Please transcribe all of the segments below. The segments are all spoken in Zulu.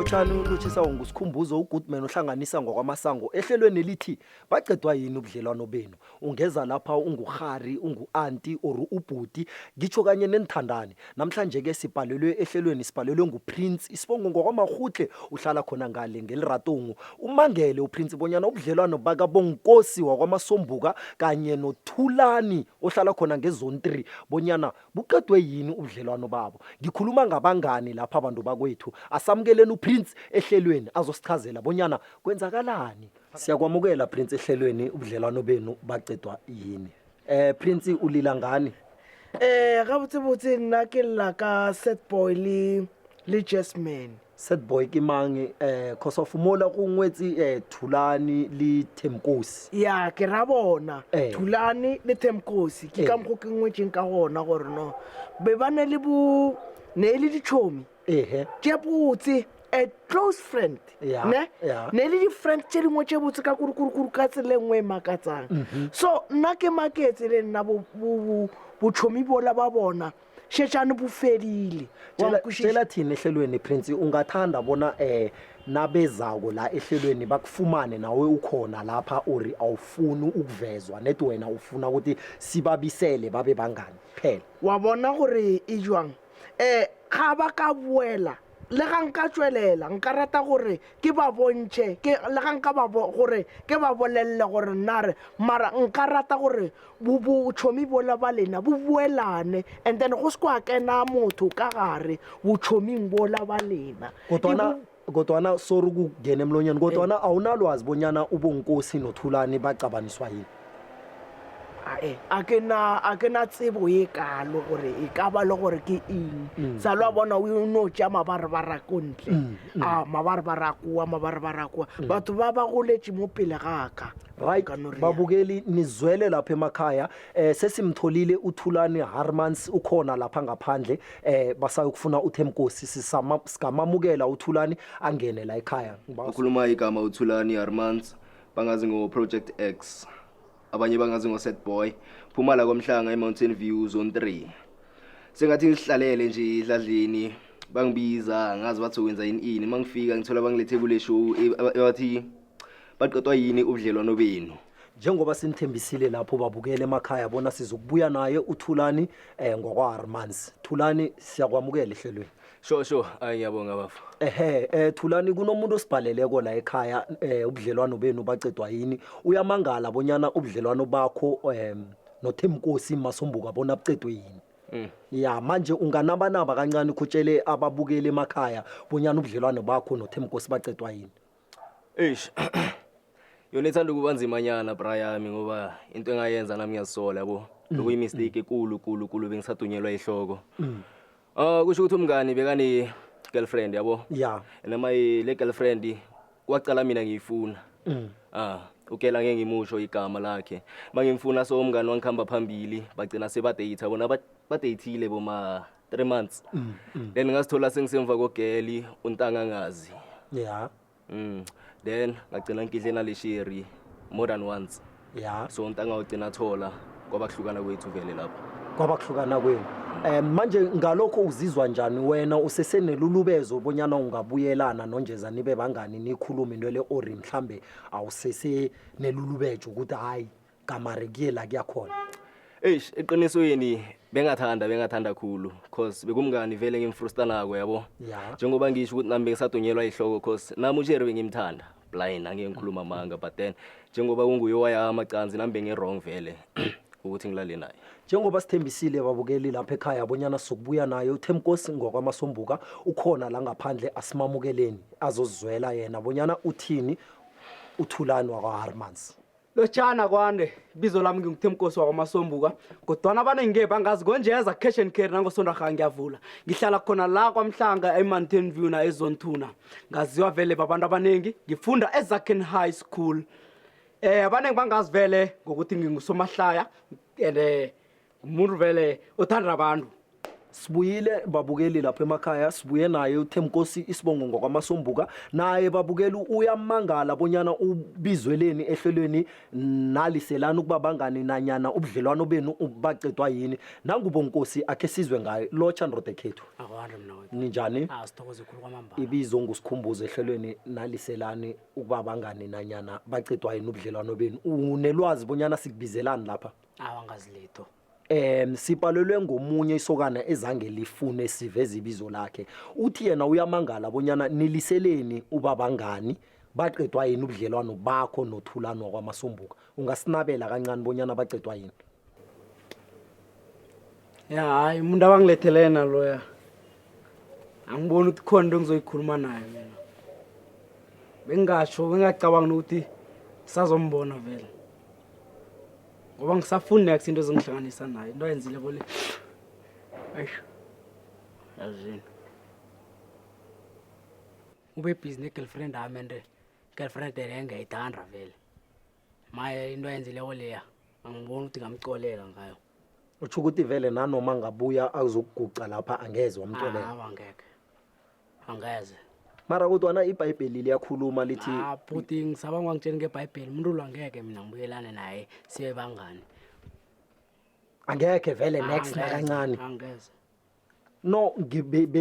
lotshani uluthisa ngusikhumbuzo uGoodman ohlanganisa ngokwamasango ehlelweni lithi bacedwa yini ubudlelwano benu ungeza lapha unguhari ungu-anti or ubhuti ngitsho kanye nenithandani namhlanje ke sibhalelwe ehlelweni sibhalelwe nguPrince isibongo ngokwamahuhle uhlala khona ngale ngeliratongo umangele uPrince bonyana ubudlelwano bakabonkosi wakwamasombuka kanye noThulani ohlala khona ngezone 3 bonyana buqedwe yini ubudlelwano babo ngikhuluma ngabangani lapha abantu bakwethu asamukeleni uPrince ehlelweni azosichazela bonyana kwenzakalani siyakwamukela Prince ehlelweni ubudlelwano benu bacedwa yini Prince ulila ngani gabotse nna ke lla ka set boy le Jasmine set boy ke mang cause of mola go ngwetsi Thulani le Themkosi ya ke ra bona Thulani le Themkosi ke ka mgo ke ngwetseng ka gona gore no be bane le bu ne le dichomi tšebotse a close friend ne le di friend tše dingwe tše botse ka kurukuru ka tselengwe makatsang so nna ke maketse le nna bochomi bola ba bona sheshane bufedile tshela thina ehlelweni Prince ungathanda bona nabezako la ehlelweni bakufumane nawe ukhona lapha uri awufuni ukuvezwa net wena ufuna ukuthi sibabisele babe bangani phela wabona gore ijwang ga ba ka buela le ga nka tswelela nka rata gore ke ba bontšhe ke le ga nka ba gore ke ba bolelle gore nnare mara nka rata gore bochomi bola ba lena bo buelane and then go se kwa kena motho ka gare bochoming bola ba lena kodwana sorry kungena emlonyeni kodwana awunalwazi bonyana ubonkosi noThulani bacabaniswa yini a ke na tsebo ye kalo gore e ka ba le gore ke eng sa lwa bona o no tša mabarabara kontle mabarabara batho ba ba goletše mo pele gaka right babukeli nizwele lapha emakhaya sesimtholile uThulani Harmans ukhona lapha ngaphandle basayokufuna uThemkosi sikamamukela uThulani angene la ekhaya ukhuluma igama uThulani Harmans bangazi ngo Project X abanye bangazi ngo set boy phuma la komhlanga eMountain View zone 3 sengathi ngihlalele nje idladleni bangibiza ngazi bathi ukwenza yini mangifika ngithola bangilethe kule show bathi baqedwa yini ubudlelwano benu njengoba sinithembisile lapho babukele emakhaya bona sizokubuya naye uThulani ngokwa Harmans Thulani siyakwamukela ehlelweni sho ayiyabonga bafu Thulani kunomuntu osibhaleleko la ekhaya ubudlelwano benu bacedwa yini uyamangala bonyana ubudlelwano bakho noThemkosi Masombuka bona bucedwe yini ya manje unganabanaba kancane ukutshele ababukele emakhaya bonyana ubudlelwano bakho noThemkosi bacedwa yini yona ethanda ukubanzimanyana brayami ngoba into engayenza nami ngiyasola yabo lokuyi mistake ekulu bengisadunyelwa ihloko kusho ukuthi umngani bekane girlfriend yabo noma le girlfriend wacala mina ngiyifuna ukela ngeke ngimusho igama lakhe mangimfuna so umngani wangikhamba phambili bagcina sebadate bona badatile boma 3 months then ngasithola sengisemva kogeli untanga ngazi then ngagcina ngidlena leshiri more than once so untanga ugcina thola kwabahlukana kwethu vele lapha kwabahlukana kwenu manje ngalokho uzizwa njani wena usesenelulubezo bonyana ungabuyelana nonjeza nibe bangani nikhuluma into le ori mhlambe awusese nelulubejo ukuthi hayi kamare kuyela kuyakhona eqinisweni bengathanda khulu cause bekumngani vele ngimfrusta nako yabo njengoba ngisho ukuthi nami bengisadunyelwa ihloko cause nami uJerry bengimthanda blind angeke ngikhuluma manga but then njengoba kunguye waya amacanzi nami bengirong vele ukuthi ngilale naye njengoba sithembisile babukeli lapha ekhaya bonyana sokubuya naye uThemkosi ngokwamasombuka ukhona la ngaphandle asimamukeleni azozizwela yena bonyana uthini uThulani wakwaHarmans lotshana kwande bizo lami ngikuThemkosi wakwamasombuka kodwana abanenge bangazi konjeza cash and carry nangosondarha ngiyavula ngihlala khona la kwamhlanga eMountain View na ezone 2 ngaziwa vele babantu abanengi ngifunda eZaken High School abanenge bangazi vele ngokuthi ngingusomahlaya and umuntu vele uthanda abantu Sibuyile babukeli lapha emakhaya, sibuye naye uThemkosi isibongo ngokwamasombuka, naye babukeli uyamangala bonyana ubizweleni ehlelweni naliselana ukuba bangani nanyana ubudlelwano benu bacedwa yini. Nangubonkosi akhe sizwe ngayo locha ndrode khethu. Akwande mina wethu. Ninjani? Sithokoze khulu kwamambala. Ibizo ngusikhumbuzo ehlelweni naliselani ukuba bangani nanyana bacedwa yini ubudlelwano benu. Unelwazi bonyana sikubizelani lapha? Awangazi litho. Sipalelwe ngomunye isokana ezange lifune siveze ibizo lakhe. Uthi yena uyamangala bonyana niliseleni uba bangani bacedwa yini ubudlelwano bakho nothulano kwamasombuka. Ungasinabela kancane bonyana bacedwa yini? Ya hayi umuntu abangilethelena loya. Angiboni ukuthi khona into engizoyikhuluma naye mina. Bengacabanga ukuthi sazombona vele. Ngoba ngisafuni next into ezingihlanganisa naye. Into ayenzile bole. Ayisho. Yazini. Ube busy ne-girlfriend yami ende. Girlfriend engayithanda vele. Maye into ayenzileko leya. Angiboni ukuthi ngamcolela ngayo. Utsho ukuthi vele nanoma ngabuya azokuguca lapha angeze wamcolela. Angeke. Angeze. Mara kodwana iBhayibheli liyakhuluma lithi Bhuti ngisabanga ngitshela ngeBhayibheli umuntu lo angeke mina ngibuyelane naye sibe bangani. angeke vele next nakancane. Angeze. No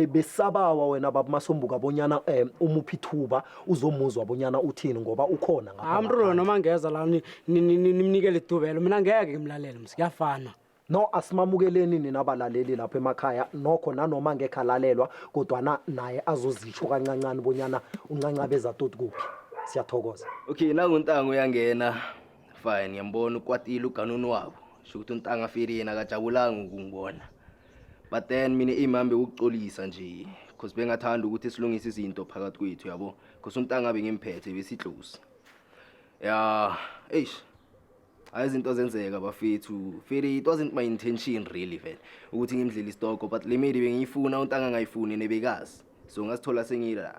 besabawa wena babumasombuka bonyana umuphi ithuba uzomuzwa bonyana uthini ngoba ukhona ngapha. Umuntu lo noma ngeza la nimnikele itubelo mina ngeke ngimlalele msikuyafana. No asimamukeleni nina abalaleli lapha emakhaya nokho nanoma ngekhalalelwa kodwana naye azozisho kancancane bonyana uncancabeza tot kuphi. Siyathokoza. Okay, nanguntango uyangena. Fine, ngiyambona ukwatile uganuni wabo. Shukuthi untanga firi yena akajabulanga ukungibona. But then mina imambe ukucolisa nje because bengathanda ukuthi silungise izinto phakathi kwethu yabo. Because untanga bengimphethe besihlusi. Yeah, eish. Izinto zenzeka bafethu. Firi it wasn't my intention really vele ukuthi ngimdlile istoko but limidi bengiyifuna untanga ngayifuni nebekazi. So ngasithola sengila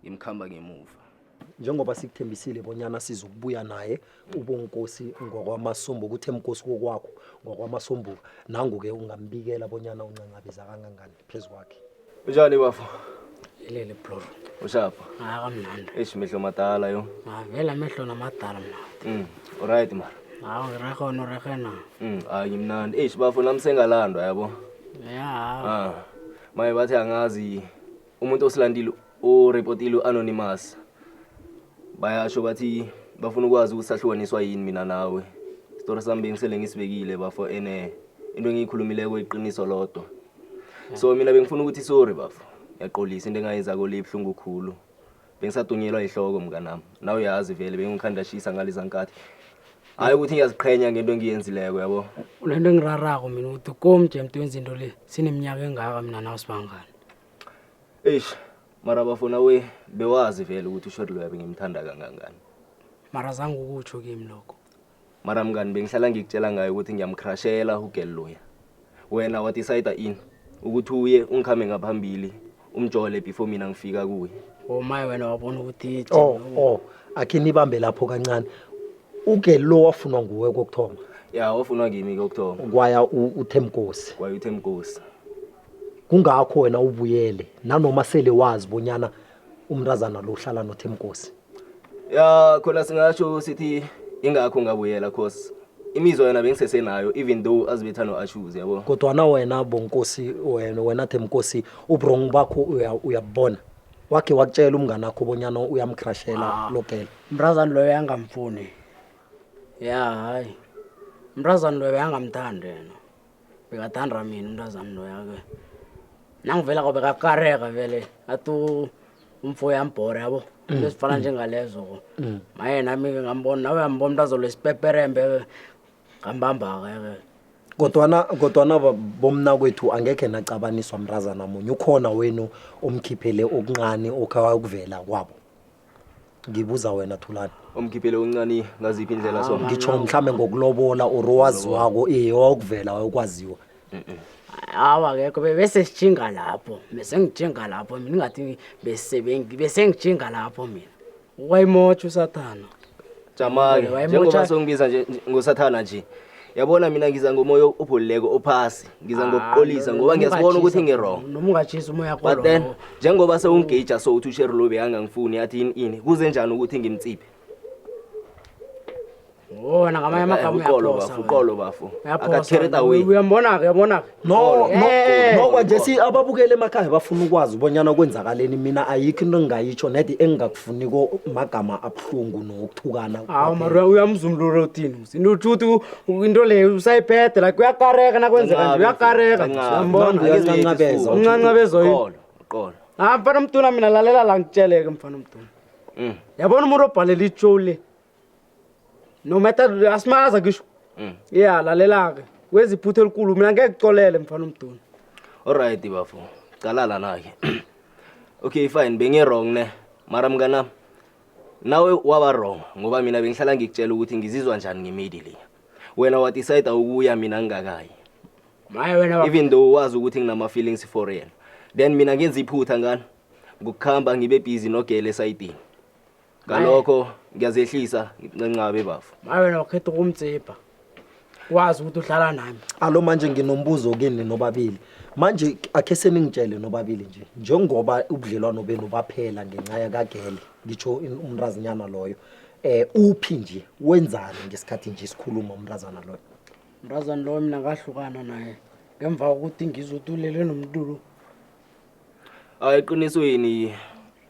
ngimkhamba ngemuva. Njengoba sikuthembisile bonyana sizokubuya naye ubonkosi ngokwamasombuka uThemkosi kokwakho ngokwamasombuka nangu-ke ungambikela bonyana uncancabeza kangangani phezukwakhe. Unjani bafo? Ilele bro. Ushapha? Kamnandi. Mehlo madala yo. Vele amehlo namadala mna. Alright man. Ngirekhona. Ngimnandi. Bafo nami sengalandwa yabo. Ya. Maye bathi angazi umuntu osilandile oreportile anonymous. Bayasho bathi bafuna ukwazi ukusahlukaniswa yini mina nawe. Story sami bengisele ngisibekile bafo into engiyikhulumileko iqiniso lodwa. So mina bengifuna ukuthi sorry bafo. Yaqolisa into engayenza ko lebhlungu khulu. Bengisadunyelwa ihloko mnganami. Nawe uyazi vele bengikhandashisa ngalizankathi. Hayi ukuthi ngiyaziqhenya ngento engiyenzileko yabo. Lento engirarako mina ukuthi komje emtwenzi into le sineminyaka engaka mina nawe sibangani. Mara bafuna we bewazi vele ukuthi ushort lo yabe ngimthanda kangangani. Mara zange ukutsho kimi lokho. Mara mngani bengihlala ngikutshela ngayo ukuthi ngiyamcrashela ugel loya. Wena what decide in ukuthi uye ungikhame ngaphambili umjole before mina ngifika kuye. Maye wena wabona ukuthi akhe nibambe lapho kancane. Ugel lo wafunwa nguwe kokuthoma. Ya wafunwa kimi kokuthoma. Kwaya uThemkosi. Kwaya uThemkosi. Kungakho wena ubuyele nanoma sele wazi bonyana umntazana lo uhlala noThemkosi. Ya khona singasho sithi ingakho ngabuyela cause imizwa yena bengisesenayo even though azibetha no ashuze yabo. Kodwa wena bonkosi wena Themkosi ubrong bakho uyabona. Wakhe wakutshela umngane wakho bonyana uyamcrashela lokela. Mrazana loyo yangamfuni. Ya hayi. Mrazana loyo yangamthanda yena. Bekathanda mina umntazana loyo yake. Nangivela kobe kakareka vele atu umfo yambhora yabo lesifana njengalezo maye nami ngambona nawe yambona umntazo lesipeperembe ngambamba ke kodwa bomna kwethu angeke nacabaniswa mrazana munye ukhona wenu omkhiphele okuncane okhawa ukuvela kwabo. Ngibuza wena Thulani omkhiphele okuncane ngaziphi indlela so ngitsho mhlambe ngokulobola orowaziwako wakuvela wakwaziwa. Awa ke bese sijinga lapho bese ngijinga lapho mina ngathi bese ngijinga lapho mina wayimotsha usathana Jamake njengoba songibiza nje ngosathana nje yabona mina ngiza ngomoya opholileko ophasi ngiza ngokuqolisa ngoba ngiyasibona ukuthi ngirong noma ungatshisa umoya but then njengoba sewungage so uthi uSherlo bekangangifuni yathi ini kuze njani ukuthi ngimtsiphe wona ngamanye amagama uyaphosa uqolo bafu akathireta away uyambona no kwanje si ababukele emakhaya bafuna ukwazi ubonyana kwenzakaleni mina ayikho into engingayitsho nedi engingakufuniko magama abhlungu nokuthukana hawu mara uyamzumlula uthini sinuthuthi into leyo usayiphethe like uyakareka nakwenzeka nje uyakareka uyambona uyancancabeza uncancabeza uqolo mfana mtuna mina lalela la ngitsheleke mfana mtuna yabona umuntu obhalela ijow le no matter asimaza ngisho yeah lalela-ke wenza iphutha elikhulu mina ngeke kucolele mfana umduna alright bafu calala nake okay fine bengi-wrong ne mara mngana nawe waba wrong ngoba mina bengihlala ngikutshela ukuthi ngizizwa njani nge-middle wena wadecide ukuya mina ngingakayi even though wazi ukuthi nginama-feelings for yena then mina ngenza iphutha ngani ngokuhamba ngibe busy nogele esayidini ngalokho ngiyazehlisa ncancabe bafu wena wakhetha ukumtsipha wazi ukuthi uhlala nami alo manje nginombuzo kini nobabili manje akhe seningitshele nobabili nje njengoba ubudlelwano benu baphela ngenxa yakagele ngitsho umrazinyana loyo uphi nje wenzani ngesikhathi nje sikhuluma umrazana loyo umrazana loyo mina ngahlukana naye ngemva kokuthi ngizotulele nomntulu eqinisweni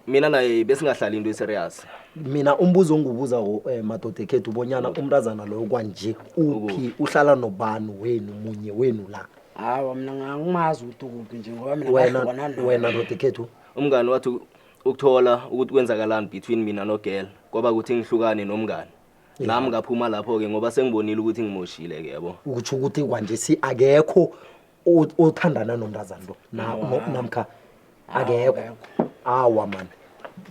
mina naye besingahlali into eserious mina umbuzo ongubuza madoda ekhethu ubonyana umrazana loyo kwanje uphi uhlala nobani wenu munye wenu la hawa mina ngangimazi ukuthi ukuphi nje ngoba mina ngahlukana naye wena doda ekhethu umngani wathi ukuthola ukuthi kwenzakalani between mina nogel kwaba ukuthi ngihlukane nomngani nami ngaphuma lapho-ke ngoba sengibonile ukuthi ngimoshile-ke yabo ukutsho ukuthi kwanje si akekho othandana nomrazana lo namkha akekho awa mani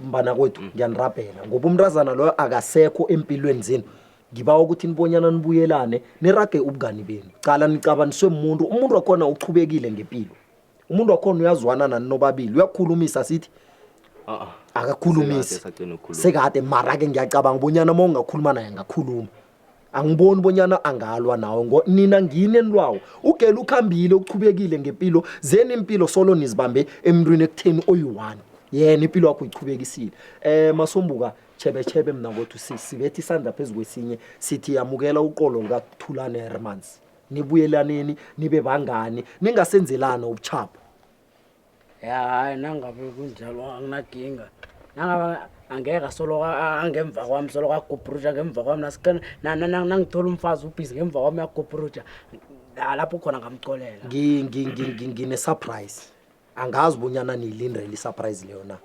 mbana kwethu ngiyanirabhela ngoba umrazana loyo akasekho empilweni zenu ngibawa ukuthi nibonyana nibuyelane nirage ubungani benu cala nicabaniswe umuntu wakhona uchubekile ngempilo umuntu wakhona uyazwana nani nobabili uyakhulumisa sithi akakhulumisi sekade mara-ke ngiyacabanga bonyana uma ungakhuluma naye ngakhuluma angiboni bonyana angalwa nawe nina ngine enilwawo ugele ukhambile uchubekile ngempilo zeni impilo solo nizibambe emntwini ekutheni oyi-1 yena impilo yakho ichubekisile Masombuka chebe mina ngothu sibethi isandla phezulu kwesinye sithi yamukela uqolo lukaThulane Hermans nibuyelaneni nibe bangani ningasenzelana ubuchapho hayi nangabe kunjalo anginaginga nangaba angeka solo angemva kwami solo kagubruja ngemva kwami nasikana nangithola umfazi ubhizi ngemva kwami yagubruja lapho khona ngamcolela ngine surprise angazi bonyana niyilindele isurprise leyo na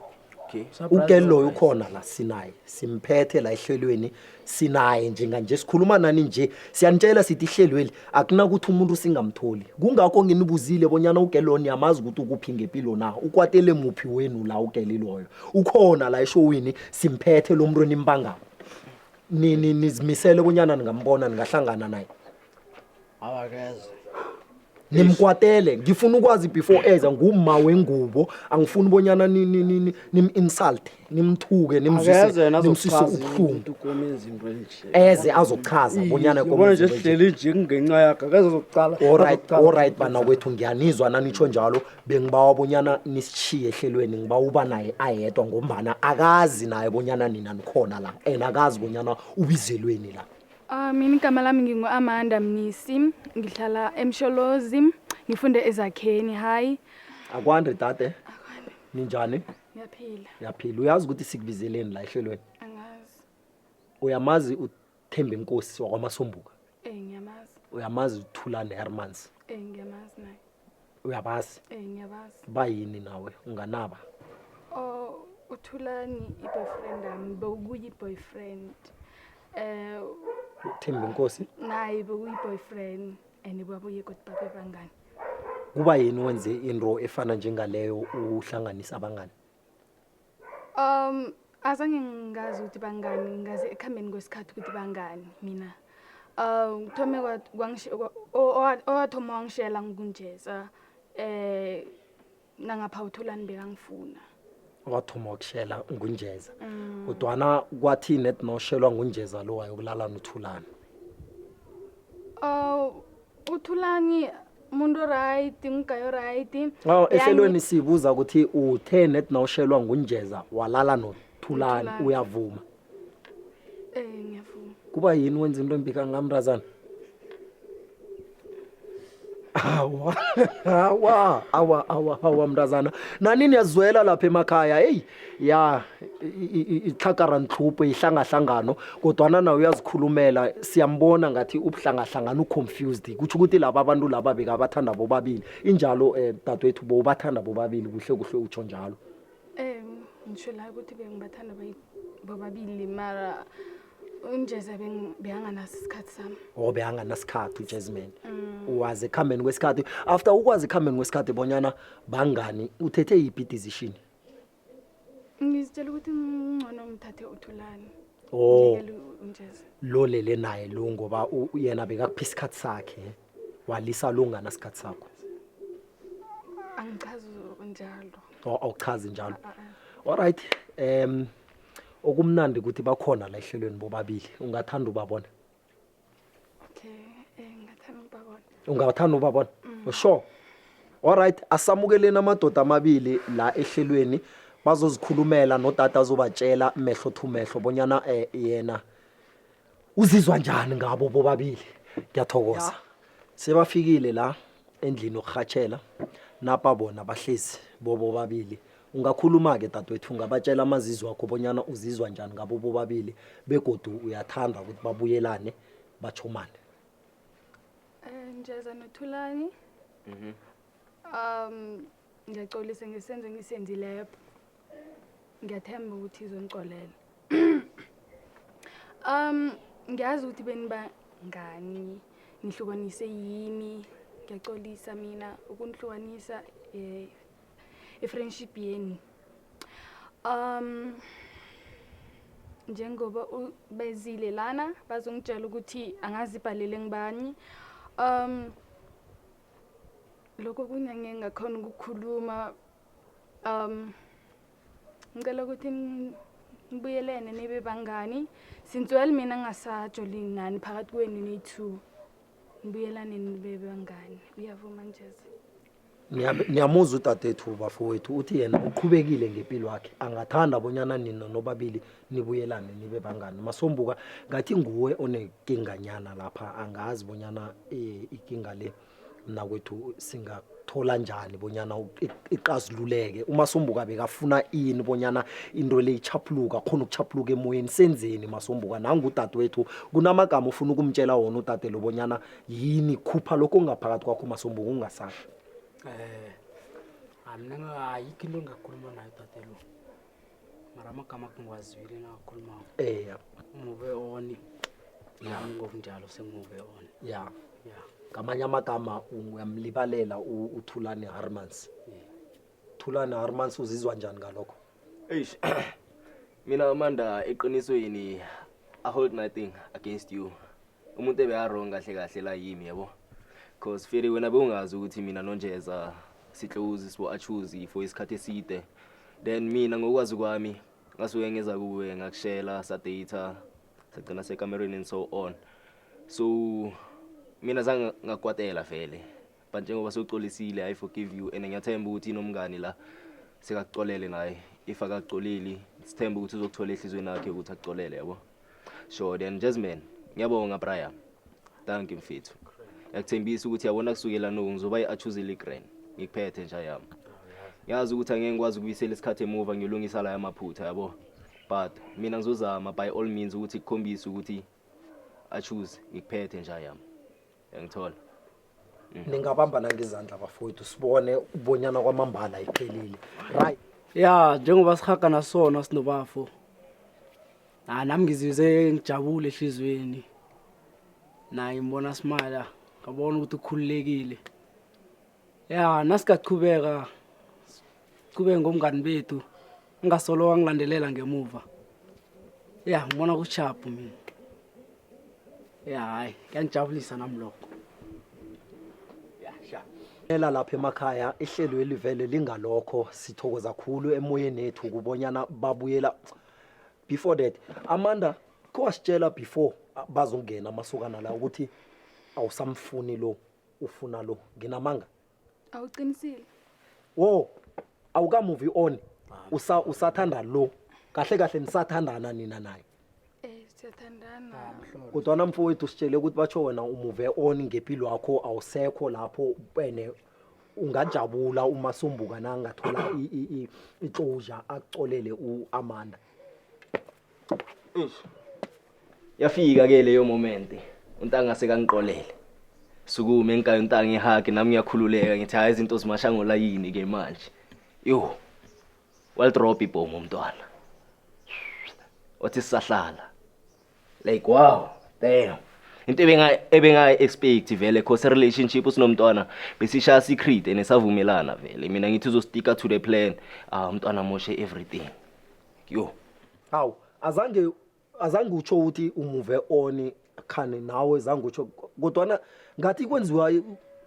okay ukelo loyo ukhona la sinaye simphethe la ehlelweni sinaye njenganje sikhuluma nani nje siyanitshela sithi ihlelweli akunakuthi umuntu singamtholi kungakho nginibuzile bonyana ugeloni yamazi ukuthi ukuphi ngempilo na ukwatele muphi wenu la ugeliloyo ukhona la eshowini simphethe lo muntu nimbanga nizimisele bonyana ningambona ningahlangana naye awakeze nimkwatele ngifuna ukwazi before eza nguma wengubo angifuni ubonyana nim-insult nimthuke nimsise ubuhlungu eze azochaza bonyana nje sihleli nje kungenxa yakhe akaze zokucala alright bana kwethu ngiyanizwa nanitsho njalo bengibawa bonyana nisishiye ehlelweni ngibawa uba naye ayedwa ngombana akazi naye bonyana nina nikhona la and akazi bonyana ubizelweni la Mina igama lami ngingu-Amanda Mnisi, ngihlala eMsholozi, ngifunde ezakheni. Hayi. Akwande tate. Ninjani? Ngiyaphila. Yaphila. Uyazi ukuthi sikubizeleni la ehlelweni? Angazi. Uyamazi uThembe Nkosi wakwaMasombuka? Ngiyamazi. Uyamazi uThulane Hermans? Ngiyamazi naye. Uyabazi? Ngiyabazi. Bayini nawe unganaba? uThulane i-boyfriend ami, bekuyi boyfriend. Thembe Nkosi naye bekuyi-boyfriend and babuye kodwa bebangani. Kuba yini wenze into efana njengaleyo uhlanganisa abangani? Azange ngazi ukuthi bangani, ngazi ekhambeni kwesikhathi ukuthi bangani mina. Thome owathoma wangishela ngunjeza nangapha uThulane bekangifuna. Wathoma ukushela ngunjeza kodwana kwathi net noshelwa ngunjeza lo wayokulala noThulane. uthulani umuntu right ngigayo right ehlelweni sibuza ukuthi uthe net nawushelwa ngunjeza walala nothulani uyavuma ngiyavuma kuba yini wenza into embi kangamrazana awa mntazana nanini yazwela lapha emakhaya hey ya ihlakara nhlupho ihlangahlangano kodwana nawe uyazikhulumela siyambona ngathi ubuhlangahlangano uconfused kutsho ukuthi laba abantu laba bekabathanda bobabili injalo dadwethu bobathanda bobabili kuhle kuhle utsho njalo ngisho la ukuthi bengibathanda bobabili mara unjeza benganaso isikhathi sami behanganasikhathi uJasmine wazi ekhambeni kwesikhathi after ukwazi ekhambeni kwesikhathi bonyana bangani uthethe yiphi decision ngizitshela ukuthi ngcono ngithathe uthulani unjeza lo lele naye lo ngoba yena bekakuphi isikhathi sakhe walisa lungana isikhathi sakho angichazi njalo awuchazi njalo alright okumnandi ukuthi bakhona la ehlelweni bobabili ungathanda ubabona ungathanda ubabona sure alright asamukeleni amadoda amabili la ehlelweni bazozikhulumela nodata azobatshela mehlo to mehlo bonyana yena uzizwa njani ngabo bobabili ngiyathokoza sebafikile la endlini okhatshela napa bona bahlezi bobabili ungakhuluma ke dadwethu ungabatshela amazizwe akho bonyana uzizwa njani ngabo bobabili begodu uyathanda ukuthi babuyelane bachomane njeza nothulani ngiyaxolisa ngesenzo ngisenzileyo ngiyathemba ukuthi izongicolela ngiyazi ukuthi benibangani nihlukanise yini ngiyaxolisa mina ukunihlukanisa friendship yeni njengoba bezile lana bazongitshela ukuthi angazibhalele ngibani lokho kunyange ngakhona ukukhuluma ngicela ukuthi ngibuyelene nibe bangani since well mina ngasajoli nani phakathi kwenu ni2 ngibuyelane nibe bangani uyavuma njeza niyamuzwa udadethu bafowethu uthi yena uqhubekile ngempilo yakhe angathanda bonyana nina nobabili nibuyelane nibe bangani masombuka ngathi nguwe onekinganyana lapha angazi bonyana ikinga le nakwethu singathola njani bonyana iqazululeke umasombuka bekafuna ini bonyana into le ichaphuluka khona ukuchaphuluka emoyeni senzeni masombuka nangudadewethu kunamagama ufuna ukumtshela wona udade lo bonyana yini khupha lokho ngaphakathi kwakho masombuka ungasazi mina ayikho into engakhuluma nayo tatelo mara amagama akungwazile ngakhuluma umuve oni nami ngokunjalo sengimuve oni ya ngamanye amagama uyamlibalela uthulani Harmans Thulani Harmans uzizwa njani ngalokho eish mina Amanda eqinisweni I hold nothing against you umuntu ebeyarong kahle kahle la yimi yabo because feri wena bewungazi ukuthi mina nonjeza siclose sibo achoose for isikhathi eside then mina ngokwazi kwami ngasuke ngeza kuwe ngakushela sa data sagcina sekamereni and so on so mina zanga ngakwatela vele but njengoba soxolisile I forgive you and ngiyathemba ukuthi nomngani la sekakuxolele naye if akaxoleli sithemba ukuthi uzokuthola ehlizweni yakhe ukuthi akuxolele yabo sure then Jasmine ngiyabonga Brian thank you mfethu yakuthembisa ukuthi yabona kusukela no ngizoba iachoose legrand ngikuphethe nje yami yazi ukuthi angeke ngikwazi ukubuyisela isikhathi emuva ngiyolungisa la yamaphutha yabo but mina ngizozama by all means ukuthi kukhombise ukuthi achoose ngikuphethe nje yami ngithola ningabamba la ngezandla bafowethu sibone ubonyana kwamambala iphelile right njengoba sihaga nasona sinobafo nami ngizizwe ngijabule ehlizweni naye ngibona smile ngabona ukuthi ukhululekile nasikaqhubeka kube ngomngani bethu ngasolo wangilandelela ngemuva ngibona kuchapu mina hayi kuyangijabulisa nami lokho ela lapha emakhaya ihlelo elivele lingalokho sithokoza kakhulu emoyeni ethu kubonyana babuyela before that Amanda kwasitshela before bazongena amasokana la ukuthi awusamfuni lo ufuna lo nginamanga awuqinisile wo awuka-move on usathanda lo kahle kahle nisathandana nina naye siyathandana kodwana mfowethu sitshele ukuthi batsho wena umuve on ngempilo yakho awusekho lapho wena ungajabula umasombuka nangathola iclosure akucolele uAmanda. Yafika ke leyo moment untanga sekangiqolele sukume enkayo untanga ihagi nami ngiyakhululeka ngithi hayi izinto zimashangola yini ke manje yo wal drop ibhomu umntwana wathi sisahlala like wow damn into ebenga expect vele cause relationship usinomntwana besishaya secret enesavumelana vele mina ngithi uzosticka to the plan umntwana moshe everything yo Hawu azange utsho ukuthi umuve on khane nawe zange utsho kodwana ngathi kwenziwa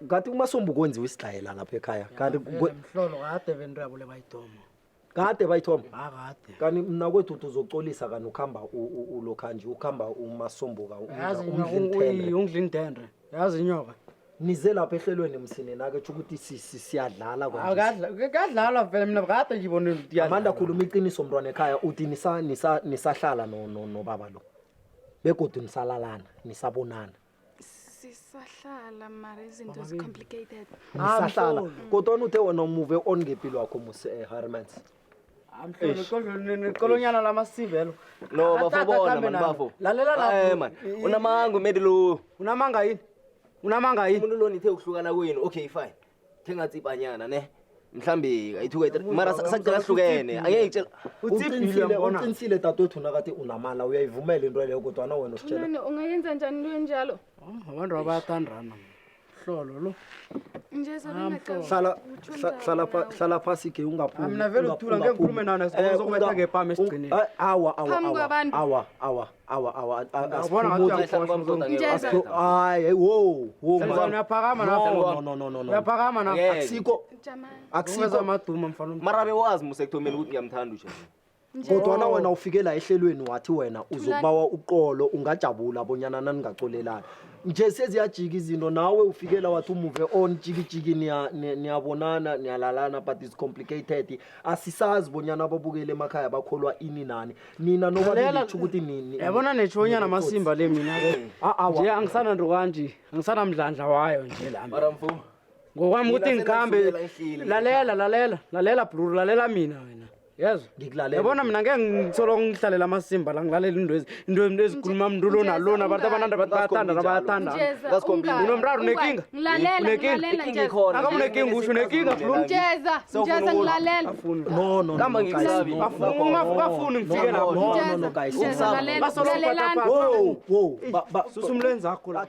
ngathi umasombuko kwenziwa isidlayela lapha ekhaya kanti mhlolo kade benirabule bayidoma kade bayithoma akade kanti mina kwethu uzocolisa kanti ukhamba ulokhanje ukhamba umasombuka ungidlindendre yazi inyoka nize lapha ehlelweni emsini nake tsho ukuthi siyadlala akadlala vele mina kade ngibone Amanda khuluma iqiniso mntwana ekhaya uthi nisahlala nobaba lo begodu nisalalana nisabonana sisahlala mara izinto zi-complicated nisahlala kodwa uthe wena umuve on ngempilo yakho Harmans kolonyana lamasivelo no bafobona man bafo lalela la man unamanga medelo unamanga yini unamanga yini umuntu lo nithe ukuhlukana kwenu okay fine thengatsipanyana ne mhlambi ayithuka mara sacela hlukene angeke ngitshela uqinisile dadwethu nakathi unamala uyayivumela into leyo kodwa na wena usitshela nani ungayenza njani into enjalo abantu abayathandana hlolo lo nje hlala phasi ke ungaphumi mina vele ukuthula ngeke ngikhulume nawe sizokubetha ngepama esigcineni awa hayi wo uyaphakama no uyaphakama na akusiko amaduma mfana mara bewazi musekthomeni ukuthi ngiyamthanda nje kodwa na wena ufikela ehlelweni wathi wena uzokubawa uqolo ungajabula bonyana naningacolelana nje seziyajika izinto nawe ufikela wathi umuve on jiki niyabonana niyalalana but it's complicated asisazi bonyana babukele emakhaya bakholwa ini nani nina noba nitsho ukuthi nini yabona nechonyana masimba le mina nje angisana ndo kanje angisana mdlandla wayo nje la mara mfu ngokwami ukuthi ngikhambe lalela brother lalela mina wena yezo ngikulalela yabona mina ngeke ngitsolo ngihlalela amasimba la ngilalela into ezikhuluma mndulo nalona abantu abananda bayathanda unomraro nekinga ngilalela ngikhona akamunekinga usho nekinga njeza ngilalela no kama ngikusabi ungafuni ngifike lapho no guys njeza ngilalela susumlenza akho la